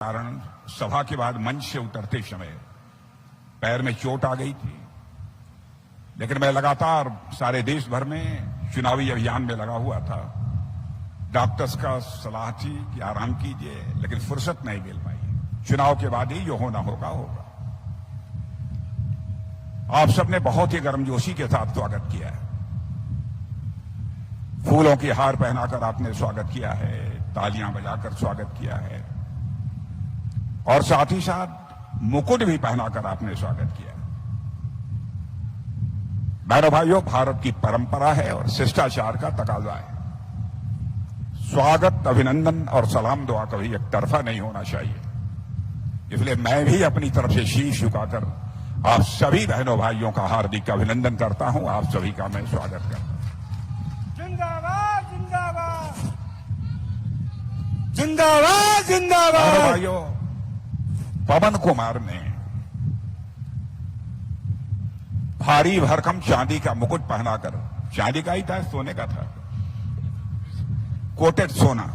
कारण सभा के बाद मंच से उतरते समय पैर में चोट आ गई थी, लेकिन मैं लगातार सारे देश भर में चुनावी अभियान में लगा हुआ था। डॉक्टर्स का सलाह थी कि आराम कीजिए, लेकिन फुर्सत नहीं मिल पाई। चुनाव के बाद ही जो होना होगा होगा। आप सबने बहुत ही गर्मजोशी के साथ स्वागत किया है। फूलों की हार पहनाकर आपने स्वागत किया है, तालियां बजाकर स्वागत किया है और साथ ही साथ मुकुट भी पहनाकर आपने स्वागत किया। बहनों भाइयों, भारत की परंपरा है और शिष्टाचार का तकाजा है। स्वागत, अभिनंदन और सलाम दुआ कभी एक तरफा नहीं होना चाहिए। इसलिए मैं भी अपनी तरफ से शीश झुकाकर आप सभी बहनों भाइयों का हार्दिक अभिनंदन करता हूं। आप सभी का मैं स्वागत करता हूं। जिंदाबाद जिंदाबाद जिंदाबाद जिंदाबाद। भाइयों, पवन कुमार ने भारी भरकम चांदी का मुकुट पहनाकर, चांदी का ही था, सोने का था, कोटेड सोना,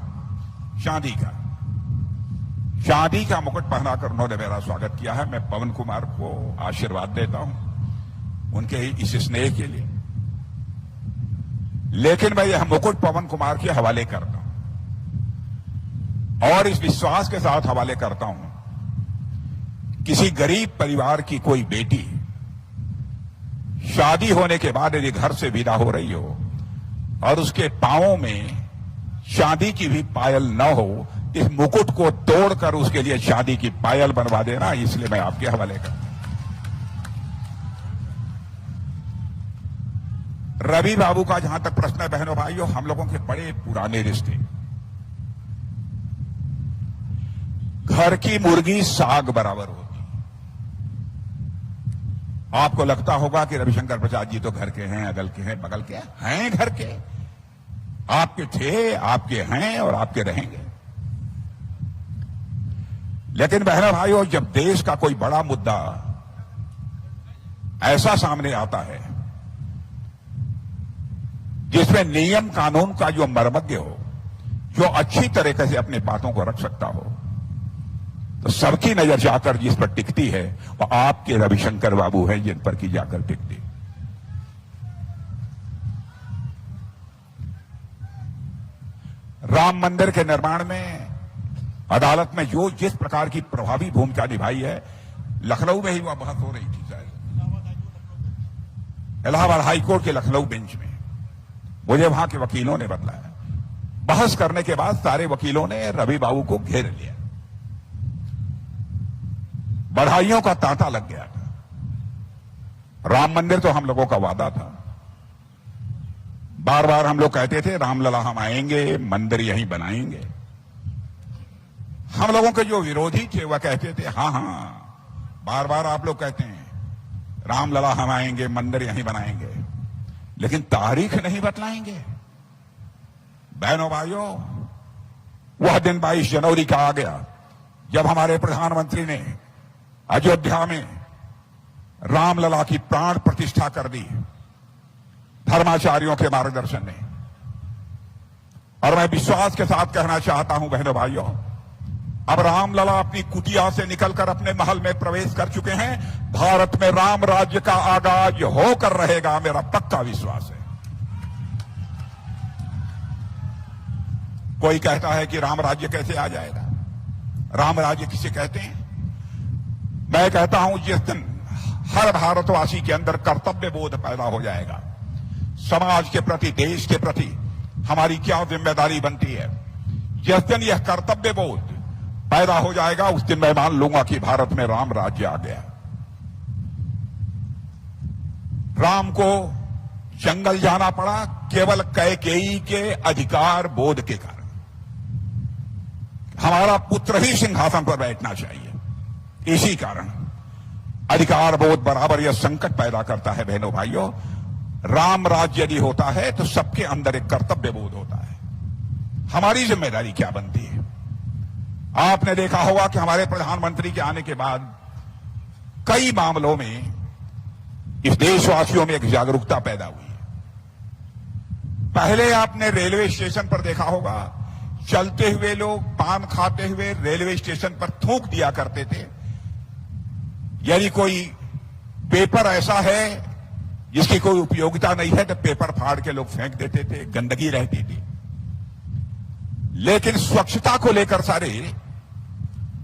चांदी का मुकुट पहनाकर उन्होंने मेरा स्वागत किया है। मैं पवन कुमार को आशीर्वाद देता हूं उनके इस स्नेह के लिए। लेकिन मैं यह मुकुट पवन कुमार के हवाले करता हूं और इस विश्वास के साथ हवाले करता हूं, किसी गरीब परिवार की कोई बेटी शादी होने के बाद यदि घर से विदा हो रही हो और उसके पांवों में चांदी की भी पायल न हो, इस मुकुट को तोड़कर उसके लिए चांदी की पायल बनवा देना, इसलिए मैं आपके हवाले करता हूं। रवि बाबू का जहां तक प्रश्न है, बहनों भाइयों, हम लोगों के बड़े पुराने रिश्ते। घर की मुर्गी साग बराबर होती। आपको लगता होगा कि रविशंकर प्रसाद जी तो घर के हैं, अगल के हैं, बगल के हैं, घर के, आपके थे, आपके हैं और आपके रहेंगे। लेकिन बहनों भाइयों, जब देश का कोई बड़ा मुद्दा ऐसा सामने आता है जिसमें नियम कानून का जो मर्मज्ञ हो, जो अच्छी तरीके से अपनी बातों को रख सकता हो, तो सबकी नजर जाकर जिस पर टिकती है वो आपके रविशंकर बाबू हैं, जिन पर की जाकर टिकती। राम मंदिर के निर्माण में अदालत में जो जिस प्रकार की प्रभावी भूमिका निभाई है, लखनऊ में ही वह बहस हो रही थी, शायद इलाहाबाद हाईकोर्ट के लखनऊ बेंच में। मुझे वहां के वकीलों ने बतलाया, बहस करने के बाद सारे वकीलों ने रवि बाबू को घेर लिया। बधाइयों का तांता लग गया था। राम मंदिर तो हम लोगों का वादा था। बार बार हम लोग कहते थे, रामलला हम आएंगे, मंदिर यहीं बनाएंगे। हम लोगों के जो विरोधी थे वह कहते थे, हां हां, बार बार आप लोग कहते हैं रामलला हम आएंगे, मंदिर यहीं बनाएंगे, लेकिन तारीख नहीं बतलाएंगे। बहनों भाइयों, वह दिन 22 जनवरी का आ गया जब हमारे प्रधानमंत्री ने अयोध्या में रामलला की प्राण प्रतिष्ठा कर दी, धर्माचार्यों के मार्गदर्शन में। और मैं विश्वास के साथ कहना चाहता हूं, बहनों भाइयों, अब रामलला अपनी कुटिया से निकलकर अपने महल में प्रवेश कर चुके हैं। भारत में राम राज्य का आगाज होकर रहेगा, मेरा पक्का विश्वास है। कोई कहता है कि राम राज्य कैसे आ जाएगा, राम राज्य किसे कहते हैं? मैं कहता हूं, जिस दिन हर भारतवासी के अंदर कर्तव्य बोध पैदा हो जाएगा, समाज के प्रति, देश के प्रति हमारी क्या जिम्मेदारी बनती है, जिस दिन यह कर्तव्य बोध पैदा हो जाएगा, उस दिन मैं मान लूंगा कि भारत में राम राज्य आ गया। राम को जंगल जाना पड़ा केवल कैकेयी के अधिकार बोध के कारण। हमारा पुत्र ही सिंहासन पर बैठना चाहिए, इसी कारण अधिकार बोध बराबर यह संकट पैदा करता है। बहनों भाइयों, राम राज्य यदि होता है तो सबके अंदर एक कर्तव्य बोध होता है। हमारी जिम्मेदारी क्या बनती है? आपने देखा होगा कि हमारे प्रधानमंत्री के आने के बाद कई मामलों में इस देशवासियों में एक जागरूकता पैदा हुई है। पहले आपने रेलवे स्टेशन पर देखा होगा चलते हुए लोग पान खाते हुए रेलवे स्टेशन पर थूक दिया करते थे। यदि कोई पेपर ऐसा है जिसकी कोई उपयोगिता नहीं है तो पेपर फाड़ के लोग फेंक देते थे, गंदगी रहती थी। लेकिन स्वच्छता को लेकर सारे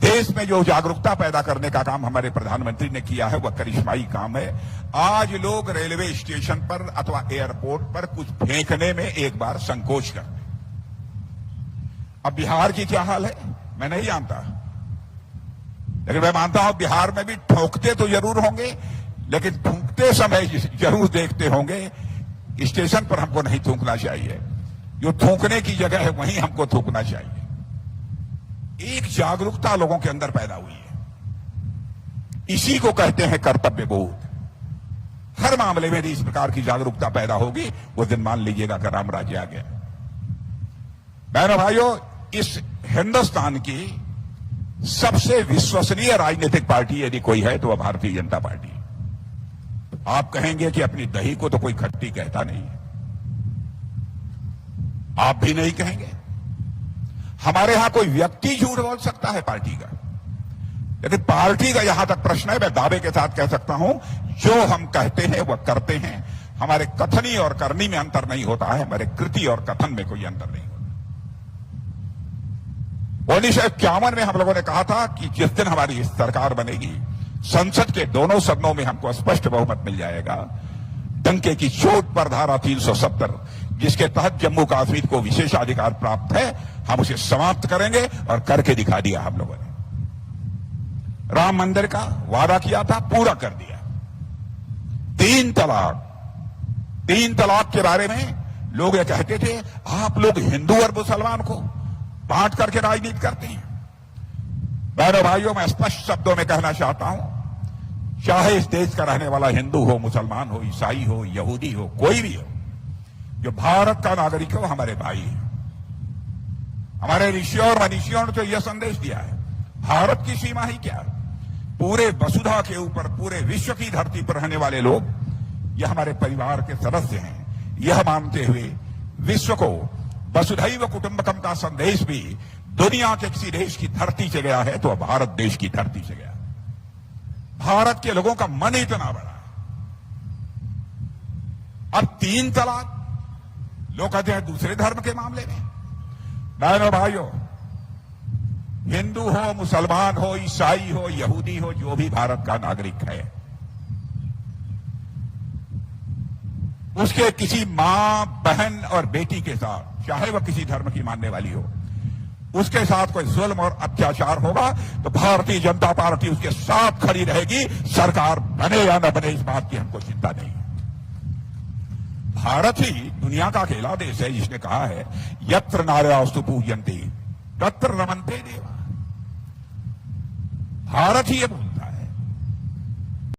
देश में जो जागरूकता पैदा करने का काम हमारे प्रधानमंत्री ने किया है, वह करिश्माई काम है। आज लोग रेलवे स्टेशन पर अथवा एयरपोर्ट पर कुछ फेंकने में एक बार संकोच करते। अब बिहार की क्या हाल है मैं नहीं जानता, लेकिन मैं मानता हूं बिहार में भी ठोकते तो जरूर होंगे, लेकिन थूकते समय जरूर देखते होंगे स्टेशन पर हमको नहीं थूकना चाहिए, जो थूकने की जगह है वहीं हमको थूकना चाहिए। एक जागरूकता लोगों के अंदर पैदा हुई है, इसी को कहते हैं कर्तव्य बोध। हर मामले में इस प्रकार की जागरूकता पैदा होगी, वो दिन मान लीजिएगा कि राम राज्य आ गया। बहनों भाइयों, इस हिंदुस्तान की सबसे विश्वसनीय राजनीतिक पार्टी यदि कोई है तो वह भारतीय जनता पार्टी है। आप कहेंगे कि अपनी दही को तो कोई खट्टी कहता नहीं है, आप भी नहीं कहेंगे। हमारे यहां कोई व्यक्ति झूठ बोल सकता है पार्टी का, लेकिन पार्टी का यहां तक प्रश्न है, मैं दावे के साथ कह सकता हूं, जो हम कहते हैं वह करते हैं। हमारे कथनी और करनी में अंतर नहीं होता है, हमारे कृति और कथन में कोई अंतर नहीं होता। 1951 में हम लोगों ने कहा था कि जिस दिन हमारी सरकार बनेगी, संसद के दोनों सदनों में हमको स्पष्ट बहुमत मिल जाएगा। डंके की चोट पर धारा 370, जिसके तहत जम्मू कश्मीर को विशेषाधिकार प्राप्त है, हम उसे समाप्त करेंगे और करके दिखा दिया हम लोगों ने। राम मंदिर का वादा किया था, पूरा कर दिया। 3 तलाक के बारे में लोग ये कहते थे, आप लोग हिंदू और मुसलमान को बांट करके राजनीति करते हैं। बहनों भाइयों, मैं स्पष्ट शब्दों में कहना चाहता हूं, चाहे इस देश का रहने वाला हिंदू हो, मुसलमान हो, ईसाई हो, यहूदी हो, कोई भी हो, जो भारत का नागरिक हो, हमारे भाई है। हमारे ऋषियों और मनीषियों ने तो यह संदेश दिया है, भारत की सीमा ही क्या, पूरे वसुधा के ऊपर पूरे विश्व की धरती पर रहने वाले लोग ये हमारे परिवार के सदस्य हैं। यह मानते हुए विश्व को वसुधैव कुटुंबकम का संदेश भी दुनिया के किसी देश की धरती से गया है तो भारत देश की धरती से गया। भारत के लोगों का मन इतना बड़ा है। अब 3 तलाक लोग कहते हैं दूसरे धर्म के मामले में। बहनों भाइयों, हिंदू हो, मुसलमान हो, ईसाई हो, यहूदी हो, जो भी भारत का नागरिक है, उसके किसी मां, बहन और बेटी के साथ, चाहे वह किसी धर्म की मानने वाली हो, उसके साथ कोई जुल्म और अत्याचार होगा तो भारतीय जनता पार्टी उसके साथ खड़ी रहेगी। सरकार बने या न बने, इस बात की हमको चिंता नहीं है। भारत ही दुनिया का अकेला देश है जिसने कहा है, यत्र नार्यास्तु पूज्यन्ते तत्र रमन्ते देवा। भारत ही ये